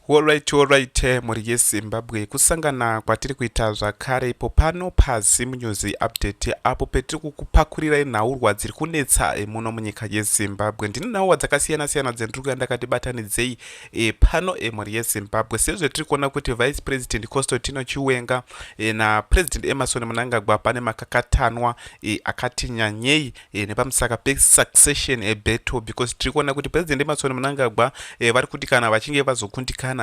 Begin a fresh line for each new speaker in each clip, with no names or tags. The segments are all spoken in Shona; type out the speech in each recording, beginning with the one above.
Alright, muri yeZimbabwe kusangana kwatiri kuita zvakare ipo pano paZim update apo petiri kukupakurirai nhaurwa dziri kunetsa muno munyika yeZimbabwe. Ndine nhaurwa dzakasiyana siyana dzendiri kuya ndakatibatanidzei pano muri yeZimbabwe, sezvo tiri kuona kuti vice president Chiwenga napresident Pashata Mnangagwa pane makakatanwa akati nyanyei nepamusaka pesuccession battle, because tiri kuona kuti president Pashata Mnangagwa vari kuti kana vachinge vazokundikana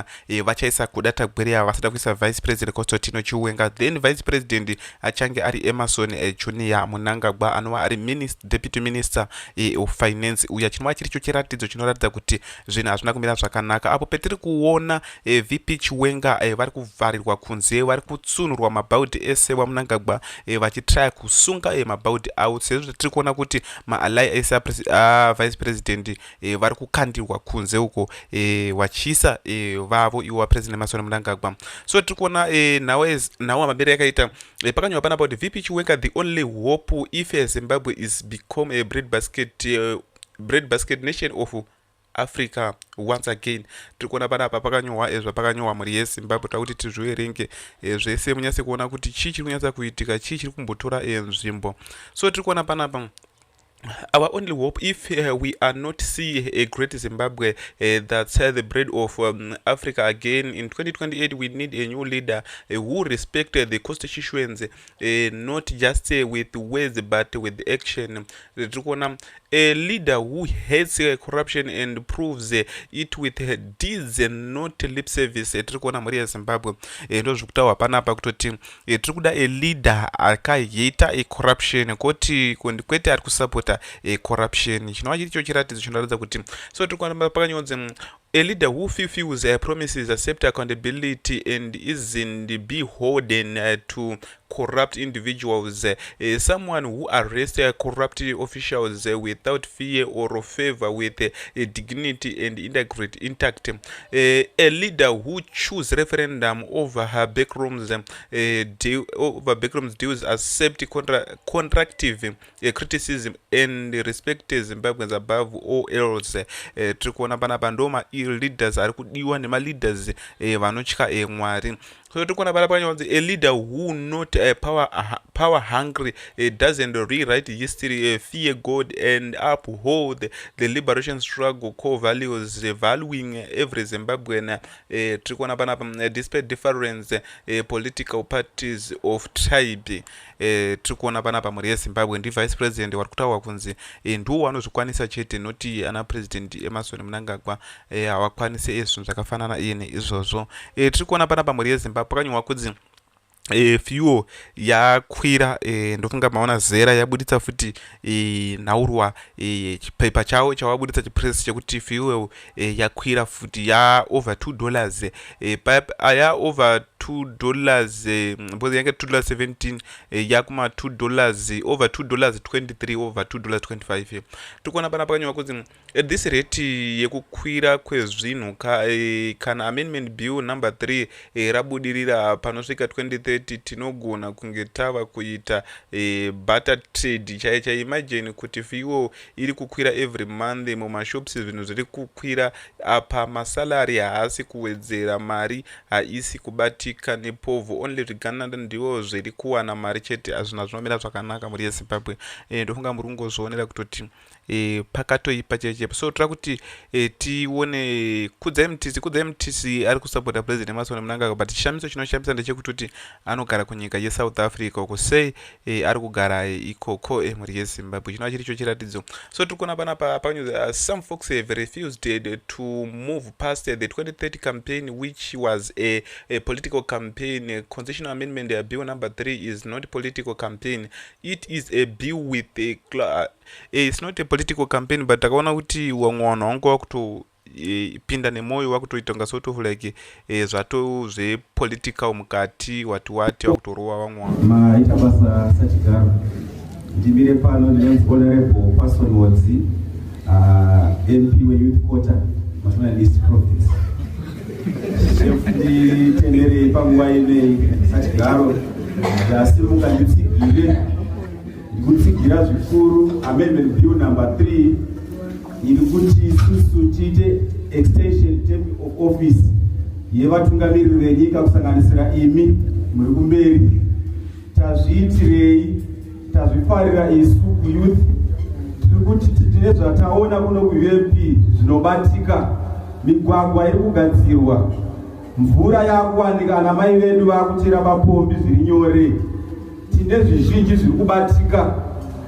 vachaisa kudata gwerea vasada kuisa vice president Chiwenga, then vice president achange ari Emerson Junior Mnangagwa anova ari deputy minister of finance, uya chinova chiricho chiratidzo chinoratidza kuti zvinhu hazvina kumira zvakanaka. Apo petiri kuona VP Chiwenga vari kuvharirwa kunze, vari kutsunurwa mabhaudhi ese waMnangagwa vachitraya kusunga mabhaudhi avo, sezvo tiri kuona kuti maalai ese vice president vari kukandirwa kunze uko vachiisa vavo iwo president Pashata Mnangagwa. So tiri kuona nhau mabere yakaita pakanyorwa panapa kuti VP Chiwenga the only hope if Zimbabwe is become a bread basket nation of Africa once again. Tiri kuona panapa pakanyorwa pakanyorwa muri yeZimbabwe takuti tizvierenge zvese munyase kuona kuti chii chiri kunyatsa kuitika, chii chiri kumbotora nzvimbo. So tiri kuona panapa our only hope if we are not see a great Zimbabwe that's the bread of Africa again in 2028, we need a new leader who respect the constitutions, not just with words but with action. A leader who hates corruption and proves it with deeds and not lip service. Tiri kuona muri yeZimbabwe ndo zvekutaurwa panapa kutoti tiri kuda a leader akaheta corruption kwete ari kusapota corruption. Chinova chiricho chiratidzo chinoratidza kuti so tiri kuona pakanyonzi a leader who fulfills promises, accept accountability and isn't beholden to corrupt individuals, someone who arrests corrupt officials without fear or favor, with dignity and integrity intact, a leader who chooses referendum over her backrooms deals, accept constructive criticism and respect Zimbabweans above all else. Tiri kuona panapa ndoma leaders ari kudiwa nemaleaders vanotya Mwari. So tiri kuona panapa pakanyonzi a leader who not power hungry, doesn't rewrite history, fear God and uphold the liberation struggle core values, valuing every Zimbabwean. Tiri kuona panapa despite difference political parties of tribe. Tiri kuona panapa muri yeZimbabwe ndi vice president vari kutaurwa kunzi ndiwo vanozvikwanisa chete, noti ana president Pashata Mnangagwa havakwanise zvinhu zvakafanana izvozvo. Tiri kuona panapa muri yeZimbabwe pakanyorwa kunzi fuel yakwira, ndofunga maona zera yabuditsa futi nhaurwa chipepa chavo chavabuditsa chipress chekuti fuel yakwira futi ya over $2, ya over $2 because yange $2.17 yakuma $2 over $2.23 over $2.25. Tikuona pana pakanyorwa kuti at this rate yekukwira kwezvinhu kana amendment bill number 3 rabudirira panosvika 2030 tinogona kunge tava kuita barter trade chaicha. Imagine kuti fuel iri kukwira every month mumashops, zvinhu zviri kukwira apa, masalary haasi kuwedzera, mari haisi kubatika nepovo, only Uganda ndiwo zviri kuwana mari chete. Hazvina zvinomira zvakanaka muri yeZimbabwe. Ndofunga muri kungozvionera kutoti pakatoipa chechepo. So tira kuti tione kudzai mutisi ari kusapota president Pashata Mnangagwa, but chishamiso chinoshamisa ndechekutoti anogara kunyika yeSouth Africa uko, sei ari kugara ikoko muri yeZimbabwe. Chinova chiricho chiratidzo. So tiri kuona panapa pakanyorwa some folks have refused to move past the 2030 campaign, which was a political campaign. Constitutional amendment bill number 3 is not a political campaign, it is a bill with it's not a political campaign, but takaona kuti vamwe vanhu vangu vakutopinda nemoyo vakutoitonga sort of like zvato zvepolitical mukati wati vakutorova vamwe vanhu.
Maita basa sachigaro ndimire pano ndinonzi Honorable Person Modzi, MP weYouth Quarter, Mashona East Province. Nditendere panguva ine sachigaro ndasimuka nditsigire ndikutsigira zvikuru amendment bill number 3 iri kuti isusu tiite extension term of office yevatungamiriri venyika kusanganisira imi muri kumberi. Tazviitirei, tazvifarira isu kuyouth. Tiri kuti tine zvataona kuno kuUMP zvinobatika. Migwagwa iri kugadzirwa, mvura yakuwanika, ana mai vedu vakuchera mapombi zviri nyore. Tine zvizhinji zviri kubatika,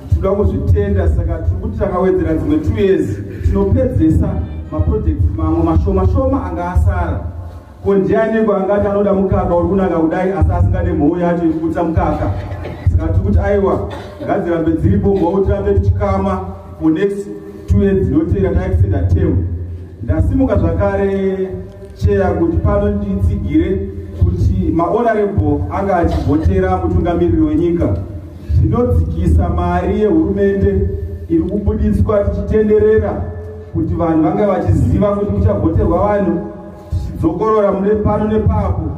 tinoda kuzvitenda. Saka tiri kuti takawedzera dzimwe 2 years tinopedzesa maprojekti mamwe mashoma anga asara. Ko ndiani kwangati anoda mukaka uri kunaka kudai asi asingade mhou yacho yekuita mukaka. Saka tiri kuti aiwa ngadzirambe dziripo mhou, tirambe tichikama for next 2 years dzinotevera taextenda term. Ndasimuka zvakare cheya kuti pano nditsigire kuti mahonorable anga achivhotera mutungamiriri wenyika. Zvinodzikisa mari yehurumende iri kubuditswa tichitenderera kuti vanhu vanga vachiziva kuti kuchavhoterwa vanhu tichidzokorora mune pano nepapo.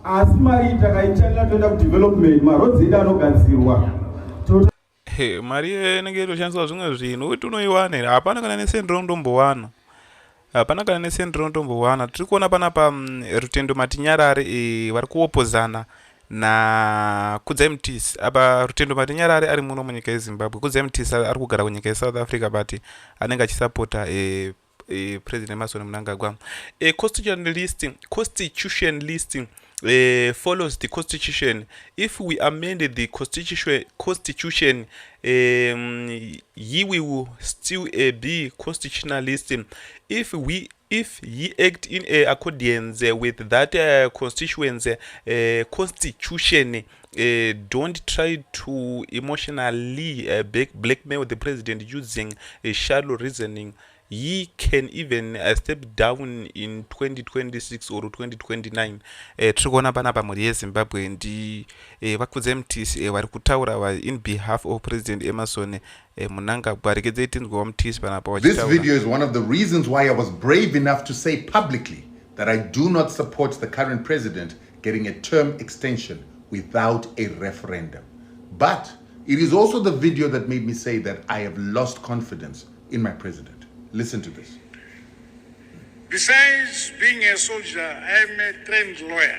Asi mari takaitanira toenda kudevelopment, marodzi edu anogadzirwa.
Mari inenge iroshandiswa zvimwe zvinhu kuti unoiwana here? Hapana kana nesendiro undombowana. Hapana kana nesendiro undombowana. Tiri kuona panapa Rutendo Matinyarare vari kuopozana na Kudzai Mutisi. Apa Rutendo Matinyarare ari muno munyika yeZimbabwe. Kudzai Mutisi ari kugara kunyika yeSouth Africa but anenge achisapota President Pashata Mnangagwa. Constitution listing follows the constitution. If we amend the constitution, ye will still be constitutionalist. If ye act in accordance with that constitution, don't try to emotionally blackmail the president using shallow reasoning. Ye can even step down in 2026 or 2029. Tiri kuona panapa mhuri yeZimbabwe ndi vaKudzai Mutisi vari kutaura in behalf of President Emmerson Mnangagwa. Rekedzei tinzwewo Mutisi panapa wachitaura.
This video is one of the reasons why I was brave enough to say publicly that I do not support the current president getting a term extension without a referendum. But it is also the video that made me say that I have lost confidence in my president. Listen to this.
Besides being a soldier, I'm a trained lawyer.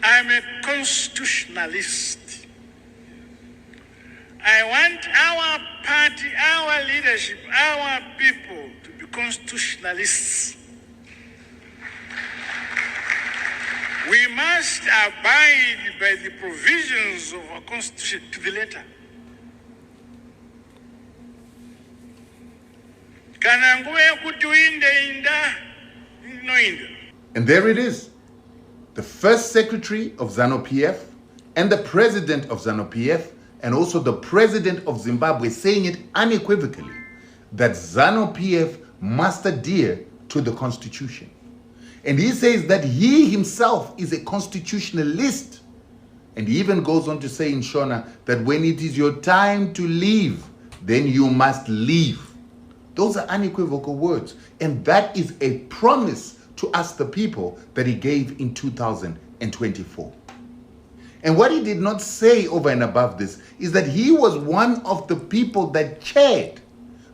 I'm a constitutionalist. I want our party, our leadership, our people to be constitutionalists. We must abide by the provisions of our constitution to the letter.
And there it is. The first secretary of ZANU-PF and the president of ZANU-PF and also the president of Zimbabwe saying it unequivocally that ZANU-PF must adhere to the constitution. And he says that he himself is a constitutionalist. And he even goes on to say in Shona that when it is your time to leave, then you must leave. Those are unequivocal words. And that is a promise to us, the people, that he gave in 2024. And what he did not say over and above this is that he was one of the people that chaired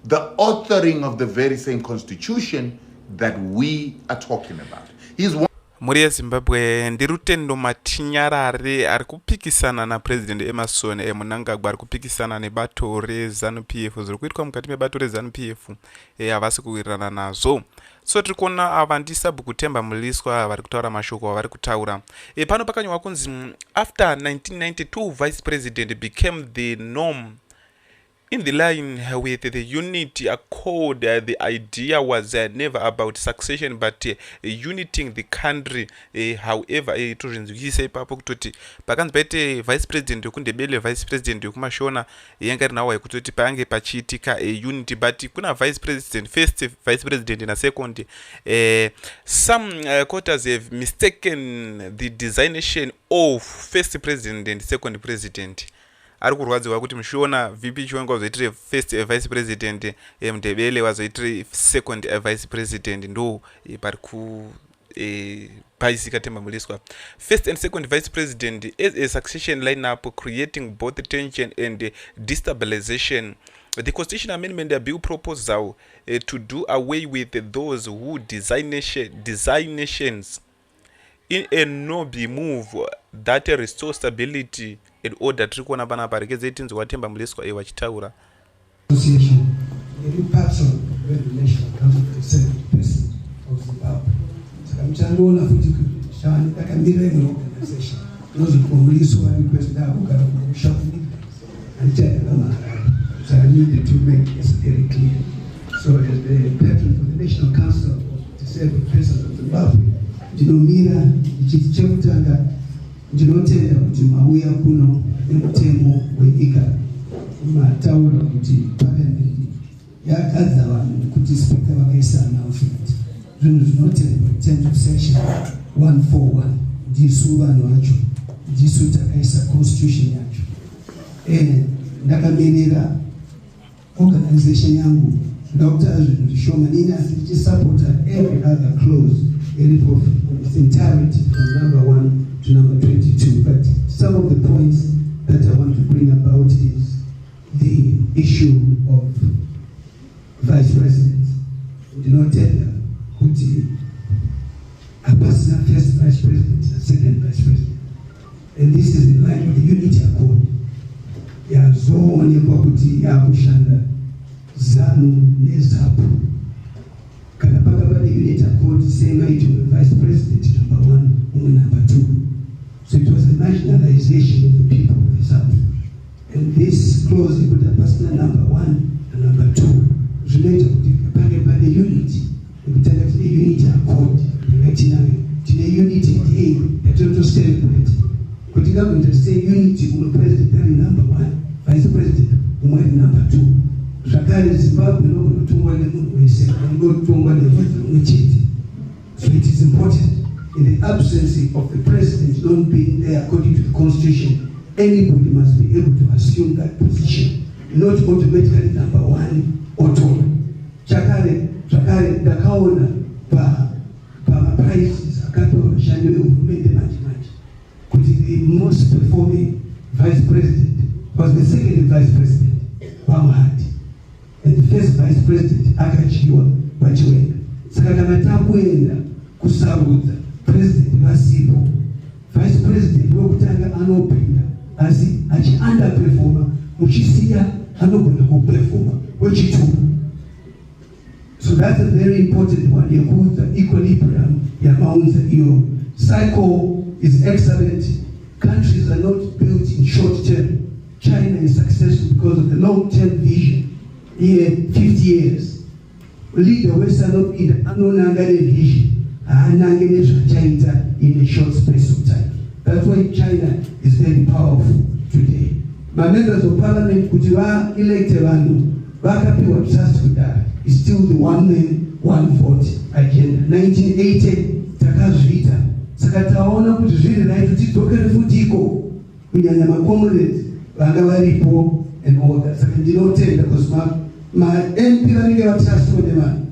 the authoring of the very same constitution that we are talking about. He's one.
Mhuri yeZimbabwe ndi Rutendo Matinyarare ari kupikisana na President Emmerson Mnangagwa, ari kupikisana nebato reZANU-PF. Zviri kuitwa mukati mebato reZANU-PF havasi kuwirirana nazvo. So tiri kuona ava ndiSabhukutemba Muliswa vari kutaura mashoko avari kutaura. Pano pakanyorwa kunzi after 1992 vice president became the norm. In the line with the unity accord, the idea was never about succession but uniting the country. However, tozvinzwikisa ipapo kutoti pakanzi paite vice president yokundebele vice president yokumashona yanga iri nawo yekutoti pange pachiitika unity, but kuna vice president, first vice president na second. Some quarters have mistaken the designation of first president and second president. Ari kurwadziwa kuti mushiona VP Chiwenga wazoitire first vice president, Mdebele wazoitire second vice president, ndo pari ku paisika Temba Muliswa. First and second vice president is a succession lineup creating both tension and destabilization. The constitution amendment bill proposal to do away with those who design nations in a noble move that restores stability and order. Tiri kuona pana parekeze tinzi watemba muleswa vachitaura
association every part of the national council to serve the person of Zimbabwe. Saka mchandoona futi shani takamira ino organization nozikuongoliswa request abo kana kushauri anitenda kama so I needed to make this very clear. So as the patron for the National Council to serve the President of Zimbabwe, ndinomira ichiti chekutanga ndinotenda kuti mauya kuno nemutemo wenyika mataura kuti parliament yakadza vanhu kuti speaker vakaisa announcement zvinhu zvinotendwa terms of section 141 ndisu vanhu vacho ndisu takaisa constitution yacho ndakamerera organization yangu ndakutaura zvinhu zvishoma nini asi tichisupporta every other clause in its entirety from number 1 to number 22, but some of the points that I want to bring about is the issue of vice president. Do not tell them a personal first vice president and second vice president, and this is in line with the unity accord. Yazoonekwa kuti yakushanda ZANU neZAPU kana pakava unity accord same to the vice president number 1 and number 2. So it was a nationalization of the people of the South, and this clause put a personal number 1 and number 2 related to the unity. The unity accord to the unity aim that to celebrate. But the government to say unity will president number 1, vice president number 2. Zakari Zimbabwe no tungwa le mungu wese no tungwa le mungu. So it is important in the absence of the president not being there according to the constitution, anybody must be able to assume that position, not automatically number 1 or 2. Chakare ndakaona pa prices akapewa vashandi vehurumende manje kuti the most performing vice president was the second vice president Pamhati, and the first vice president akachiwa Chiwenga. Saka kana takuenda kusarudza president vasipo, vice president wekutanga anopinda asi achi underperforma muchisiya anogona kuperforma wechitatu. So that's a very important one. The equilibrium, your cycle is excellent. Countries are not built in short term. China is successful because of the long-term vision. Here, 50 years. Leader Western not in the vision. China in a short space of time. That's why China is very powerful today. My members of parliament, could you elect Bakapiwa trust with that. Is still the one man, one vote agenda. 1980, takazvita. Saka taona kuti zviri right tidzokere futiko kunyanya macomrades vanga varipo and all that. Saka ndinotenda because ma MP vanenge vatrustwa nevanhu.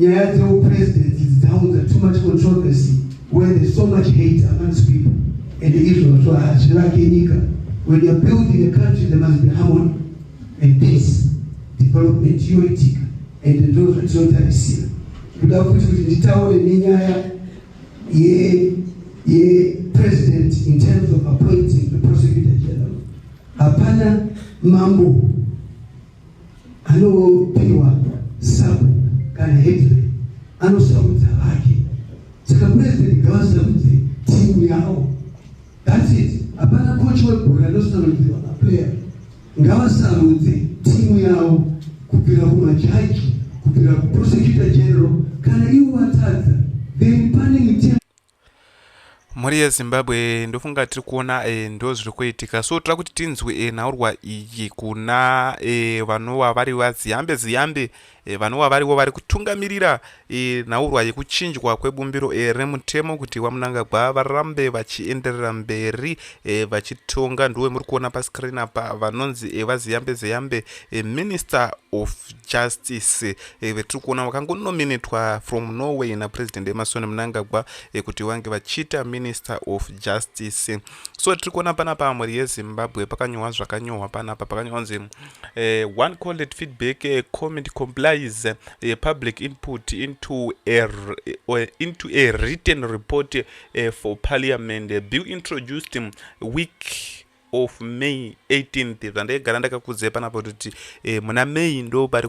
Nyaya dzeupresident dzidzaunza too much controversy where there's so much hate amongst people. And the issue so hazvivake nyika. When you're building a country, there must be harmony and peace, development, unity. And those who don't receive. Kuda kuti nditaure nenyaya ye president in terms of appointing the prosecutor general. Hapana mambo anopiwa sabu kana headway anosarudza vake. Saka president ngavasarudze timu yavo. That's it. Hapana coach webhora anosarudza maplayer. Ngavasarudze timu yavo kubvira kumajaji kubvira kuprosecutor general kana ivo vatadza then pane mitemo.
Mhuri yeZimbabwe ndofunga tiri kuona ndo zviri kuitika. So tira kuti tinzwe nhaurwa iyi kuna vanova vari vaziyambe vanova varivo vari kutungamirira nhaurwa yekuchinjwa kwebumbiro remutemo kuti waMnangagwa varambe vachienderera mberi vachitonga. Ndiwe muri kuona paskrini apa vanonzi vaziyambe Minister of Justice vetiri kuona vakangonominatwa from Norway naPresident Pashata Mnangagwa kuti vange vachiita Minister of Justice. So tiri kuona panapa mhuri yeZimbabwe pakanyorwa zvakanyorwa panapa pakanyorwa one called feedback comment complies public input into a written report for parliament. Bill introduced week of May 18th. Zvandegara ndakakudze panapa kuti muna May ndo pari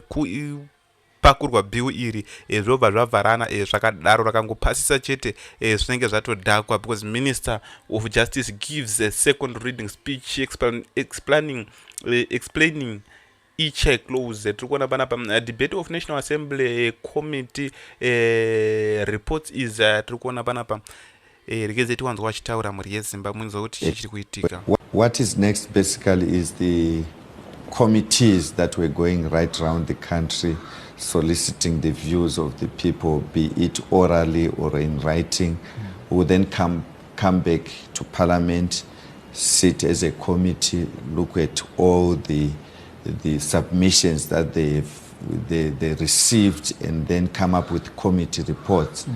pakurwa bill iri zvobva zvavharana zvakadaro rakangopasisa chete zvinenge zvatodhakwa because Minister of Justice gives a second reading speech explaining each clause. Tiri kuona panapa debate of National Assembly committee reports is tiri kuona panapa regeze tiwanzwa vachitaura mhuri yeZimbabwe munzwa kuti chii chiri kuitika.
What is next basically is the committees that were going right around the country soliciting the views of the people, be it orally or in writing, who then come back to Parliament, sit as a committee, look at all the submissions that they received, and then come up with committee reports.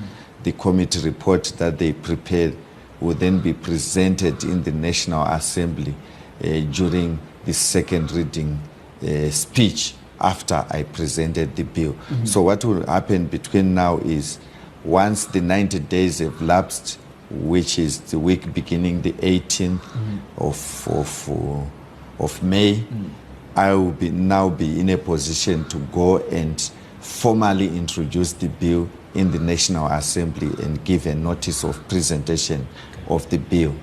The committee report that they prepared will then be presented in the National Assembly during the second reading speech after I presented the bill. So what will happen between now is once the 90 days have lapsed, which is the week beginning the 18th of May, I will now be in a position to go and formally introduce the bill in the National Assembly and give a notice of presentation of the bill.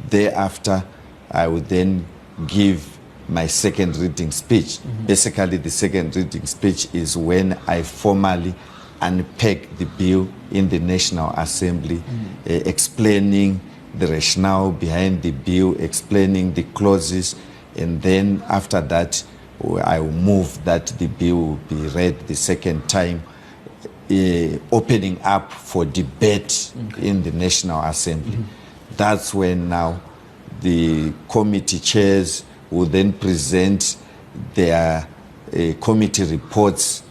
Thereafter, I will then give my second reading speech. Basically, the second reading speech is when I formally unpack the bill in the National Assembly, explaining the rationale behind the bill, explaining the clauses, and then after that, I will move that the bill will be read the second time, opening up for debate in the National Assembly. That's when now the committee chairs will then present their committee reports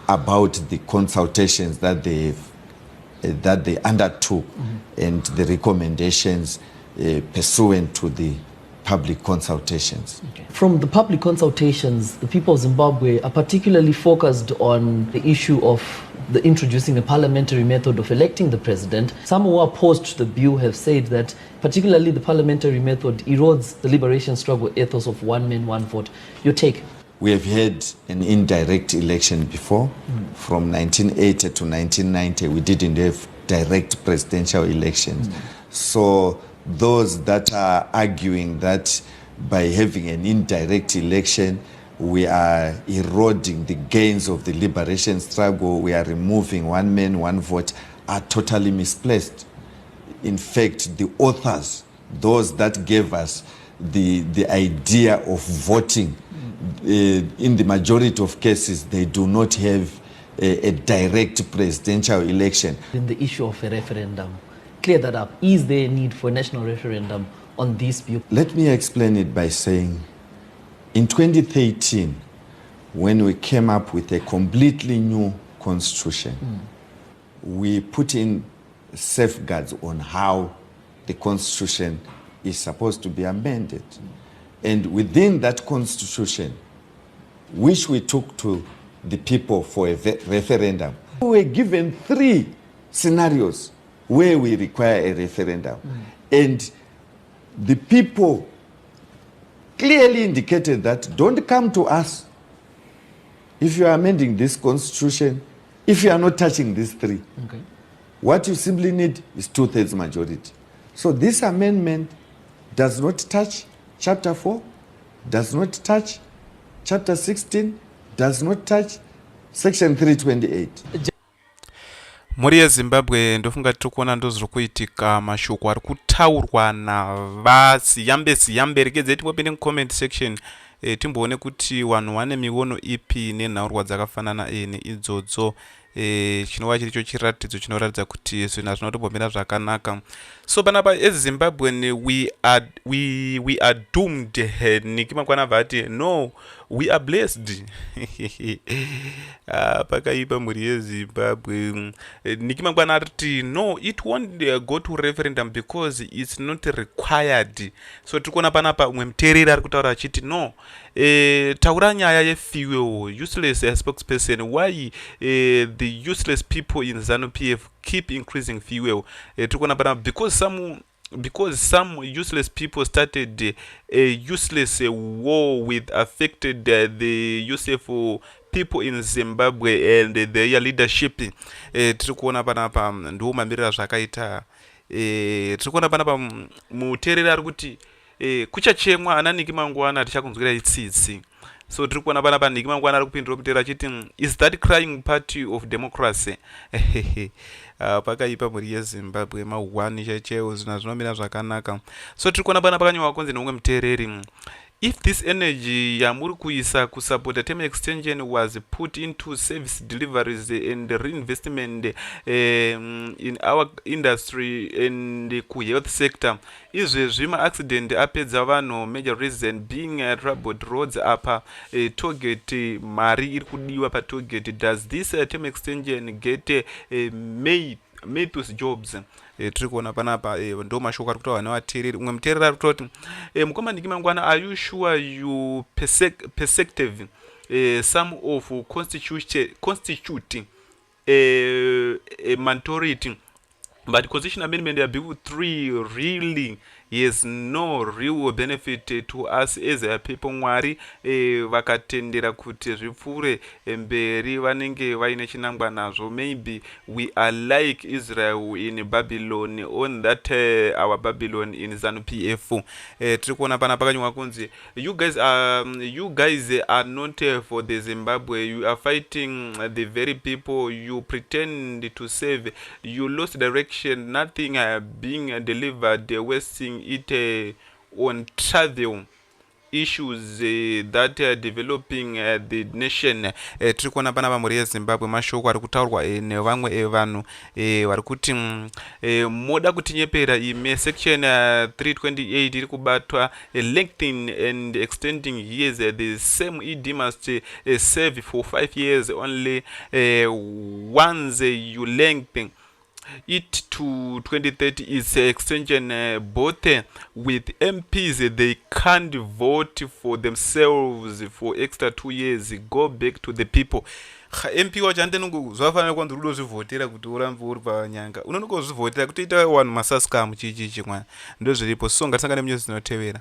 about the consultations that they undertook and the recommendations pursuant to the public consultations.
From the public consultations, the people of Zimbabwe are particularly focused on the issue of the introducing a parliamentary method of electing the president. Some who are opposed to the bill have said that particularly the parliamentary method erodes the liberation struggle ethos of one man, one vote. Your take?
We have had an indirect election before. From 1980 to 1990, we didn't have direct presidential elections. So those that are arguing that by having an indirect election, we are eroding the gains of the liberation struggle, we are removing one man, one vote, are totally misplaced. In fact, the authors, those that gave us the idea of voting, in the majority of cases, they do not have a direct presidential election.
In the issue of a referendum, clear that up. Is there a need for a national referendum on this bill?
Let me explain it by saying, in 2013, when we came up with a completely new constitution, we put in safeguards on how the constitution is supposed to be amended. And within that constitution, which we took to the people for a referendum, we were given 3 scenarios where we require a referendum. And the people clearly indicated that don't come to us if you are amending this constitution, if you are not touching these 3.
Okay.
What you simply need is 2/3 majority. So this amendment does not touch Chapter 4, does not touch Chapter 16, does not touch Section 328.
Mhuri yeZimbabwe ndofunga tiri kuona ndozviri kuitika, mashoko ari kutaurwa navaziyambe rekedze tipopinde mucomment section timboone kuti vanhu vane miono ipi nenhaurwa dzakafanana neidzodzo. Chinova chiricho chiratidzo chinoratidza kuti zvinhu hazvinotombomira zvakanaka. So panapa ezimbabwean we are doomed. Niki Mangwana vati no, we are blessed. Pakaipa mhuri yeZimbabwe. Niki Mangwana ariti no, it won't go to referendum because it's not required. So tikuona panapa umwe muteereri ari kutaura achiti no, taura nyaya yefuel, useless spokesperson, why the useless people in ZANU-PF keep increasing fuel. Tikuona panapa because some useless people started a useless war with affected the useful people in Zimbabwe and their leadership. Tiri kuona panapa ndiwo mamirira zvakaita. Tiri kuona panapa muteereri ari kuti kuchachemwa ana Niki Mangwana tichakunzwira itsitsi. So tiri kuona panapa Niki Mangwana ari kupindura muteereri achiti is that crying party of democracy? Pakaipa mhuri yeZimbabwe mahwani chaichaiwo zvinhu zvinomira zvakanaka. So tiri kuona panapa kanyorwa kunzi neumwe muteereri, if this energy yamuri kuisa kusapota term extension was put into service deliveries and reinvestment in our industry and ku-health sector, izvezvi ma-accident apedza vanhu, major reason being troubled roads apa tollgate, mari iri kudiwa patollgate. Does this term extension get made those jobs? Tiri kuona panapa ndo mashoko ari kutaurwa nevateereri. Umwe muteereri ari kutoti mukoma Niki Mangwana, are you sure you perspective some of constituting a minority, but constitution amendment bill 3 really has no real benefit to us as a people. Mwari vakatendera kuti zvipfuure mberi vanenge vaine chinangwa nazvo. Maybe we are like Israel in Babylon, on that our Babylon in ZANU-PF. Tiri kuona pana pakanyorwa kunzi you guys are not for the Zimbabwe, you are fighting the very people you pretend to save. You lost direction, nothing being delivered, wasting it on trivial issues that are developing the nation. Tiri kuona pana mhuri yeZimbabwe mashoko ari kutaurwa nevamwe vanhu vari kuti moda kutinyepera ime section 328 iri kubatwa lengthening and extending years. The same ED must serve for 5 years only. Once you lengthen it to 2030 is extension both with MPs. They can't vote for themselves for extra 2 years. Go back to the people. MP wacho andenongo zvafanira kwanzi rudozvivhotera kuti urambe uri panyanga, unonongozvivhotera kuti ita vanhu masaskamu chichi chimwana ndo zviripo. So ngatisangane munyuzi dzinotevera.